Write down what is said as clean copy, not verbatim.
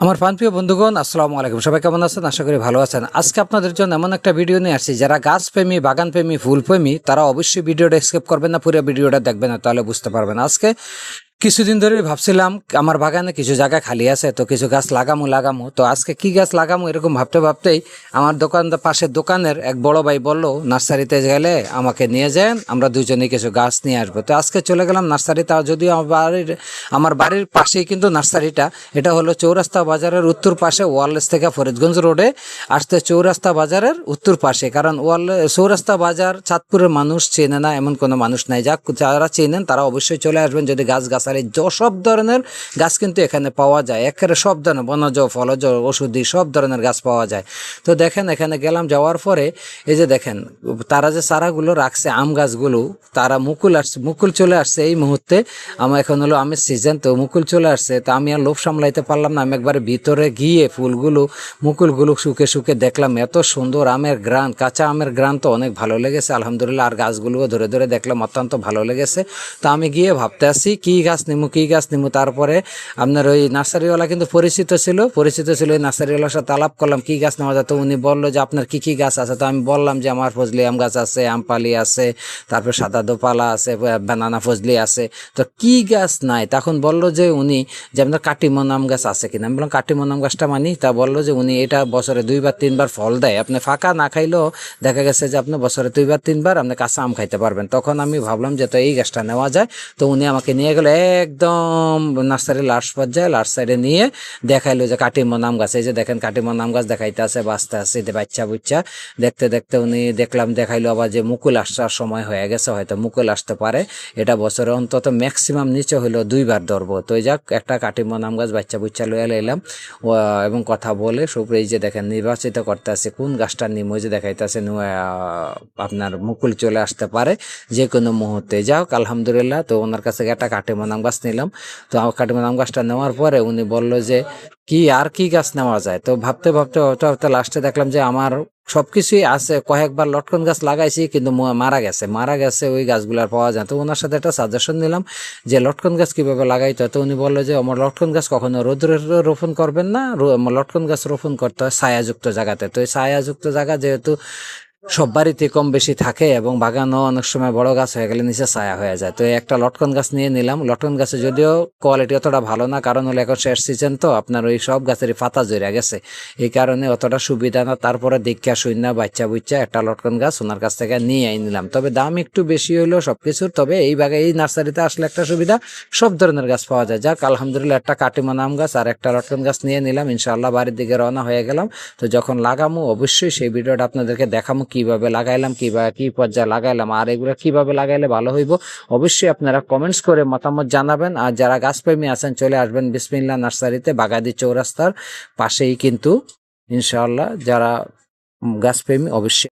আমার প্রিয় বন্ধুগণ, আসসালামু আলাইকুম। সবাই কেমন আছেন? আশা করি ভালো আছেন। আজকে আপনাদের জন্য এমন একটা ভিডিও নিয়ে আসছি, যারা গাছ প্রেমী, বাগান প্রেমী, ফুল প্রেমী, তারা অবশ্যই ভিডিওটা স্কিপ করবেন না, পুরো ভিডিওটা দেখবেন না, তাহলে বুঝতে পারবেন। আজকে কিছুদিন ধরে ভাবছিলাম আমার বাগানে কিছু জায়গা খালি আছে, তো কিছু গাছ লাগামু। তো আজকে কি গাছ লাগামু এরকম ভাবতেই আমার পাশের দোকানের এক বড় ভাই বলল, নার্সারিতে গেলে আমাকে নিয়ে যান, আমরা দুজনে কিছু গাছ নিয়ে আসবো। তো আজকে চলে গেলাম নার্সারিতে। যদিও আমার বাড়ির পাশেই কিন্তু নার্সারিটা। এটা হলো চৌরাস্তা বাজারের উত্তর পাশে, ওয়ারলেস থেকে ফরিদগঞ্জ রোডে আসতে চৌরাস্তা বাজারের উত্তর পাশে। কারণ চৌরাস্তা বাজার চাঁদপুরের মানুষ চেনে না এমন কোনো মানুষ নাই। যারা চেনেন তারা অবশ্যই চলে আসবেন। যদি গাছ সব ধরনের গাছ কিন্তু এখানে পাওয়া যায়, একেবারে সব ধরনের বনজ, ফলজ, ওষুধি সব ধরনের গাছ পাওয়া যায়। তো দেখেন, এখানে গেলাম, যাওয়ার পরে এই যে দেখেন তারা যে চারাগুলো রাখছে, আম গাছগুলো, তারা মুকুল চলে আসছে এই মুহূর্তে। আমার এখন হলো আমের সিজন, তো মুকুল চলে আসছে। তো আমি আর লোভ সামলাইতে পারলাম না, আমি একবারে ভিতরে গিয়ে মুকুলগুলো শুকে দেখলাম। এত সুন্দর আমের গ্রান, কাঁচা আমের গ্রান তো অনেক ভালো লেগেছে আলহামদুলিল্লাহ। আর গাছগুলোও ধরে দেখলাম, অত্যন্ত ভালো লেগেছে। তো আমি গিয়ে ভাবতে আসি কি গাছ নিমু। তারপরে আপনার ওই নার্সারিওয়ালা কিন্তু পরিচিত ছিল ওই নার্সারিওয়ালার সাথে আলাপ করলাম কি গাছ নেওয়া যায়। তো উনি বললো যে আপনার কি গাছ আছে। তো আমি বললাম যে আমার ফজলি আম গাছ আছে, আমপালি আছে, তারপর সাদা দোপালা আছে, বানানা ফজলি আছে। তো কি গাছ নাই? তখন বললো যে উনি যে আপনার কাটিমন আম গাছ আছে কিনা। আমি বললাম কাটিমন আম গাছটা মানি। তা বললো যে উনি এটা বছরে 2-3 বার ফল দেয়, আপনি ফাঁকা না খাইলেও দেখা গেছে যে আপনি বছরে 2-3 বার আপনি কাঁচা আম খাইতে পারবেন। তখন আমি ভাবলাম যে তো এই গাছটা নেওয়া যায়। তো উনি আমাকে নিয়ে গেল একদম নার্সারি লাস্ট সাইডে নিয়ে দেখাইলো যে কাটিমন আম গাছ। এই যে দেখেন কাটিমন আম গাছ দেখাইতে আছে, বাঁচতে আছে, বাচ্চা বুচ্চা। দেখতে উনি দেখাইলো আবার যে মুকুল আসার সময় হয়ে গেছে, হয়তো মুকুল আসতে পারে। এটা বছরে অন্তত ম্যাক্সিমাম নিচে হইলো 2 বার ধরবো। তো এই যাক, একটা কাটিমন আম গাছ বাচ্চা বুচ্চা লইয়া এলাম এবং কথা বলে সব। এই যে দেখেন নির্বাচিত করতে আছে কোন গাছটা নিম। ওই যে দেখাইতে আছে আপনার মুকুল চলে আসতে পারে যে কোনো মুহূর্তে। যাক আলহামদুলিল্লাহ। তো ওনার কাছে একটা কাটিমন আম গাছ নিলাম। তো কাটিমন আম গাছটা নেওয়ার পরে উনি বলল যে কি গাছ নেওয়া যায়। তো ভাবতে লাস্টে দেখলাম যে আমার সবকিছুই আছে। কয়েকবার লটকন গাছ লাগাইছি কিন্তু মারা গেছে ওই গাছগুলো আর পাওয়া যায়। তো ওনার সাথে একটা সাজেশন নিলাম যে লটকন গাছ কিভাবে লাগাইতে হয়। তো উনি বললো যে আমার লটকন গাছ কখনো রোদ্রে রোপণ করবেন না, লটকন গাছ রোপণ করতে হয় ছায়াযুক্ত জায়গাতে। তো এই ছায়াযুক্ত জায়গা যেহেতু সব বাড়িতে কম বেশি থাকে এবং বাগানও অনেক সময় বড় গাছ হয়ে গেলে নিচে ছায়া হয়ে যায়। তো একটা লটকন গাছ নিয়ে নিলাম। লটকন গাছে যদিও কোয়ালিটি অতটা ভালো না, কারণ হলো এখন শেষ সিজন, তো আপনার ওই সব গাছেরই পাতা জড়ে গেছে, এই কারণে অতটা সুবিধা না। তারপরে দীক্ষা শূন্য বাচ্চা বুচ্চা একটা লটকন গাছ ওনার কাছ থেকে নিয়ে নিলাম। তবে দাম একটু বেশি হইলো সবকিছুর। তবে এই নার্সারিতে আসলে একটা সুবিধা, সব ধরনের গাছ পাওয়া যায়। যাক আলহামদুলিল্লাহ, একটা কাটিমন আম গাছ আর একটা লটকন গাছ নিয়ে নিলাম। ইনশাআল্লাহ বাড়ির দিকে রওনা হয়ে গেলাম। তো যখন লাগামো অবশ্যই সেই ভিডিওটা আপনাদেরকে দেখামো, কিভাবে লাগাইলাম, কি পর্যায়ে লাগাইলাম, আর এগুলো কিভাবে লাগাইলে ভালো হইব। অবশ্যই আপনারা কমেন্টস করে মতামত জানাবেন। আর যারা গাছপ্রেমী আছেন চলে আসবেন বিসমিল্লাহ নার্সারিতে, বাগাদি চৌরাস্তার পাশেই কিন্তু ইনশাআল্লাহ। যারা গাছপ্রেমী অবশ্যই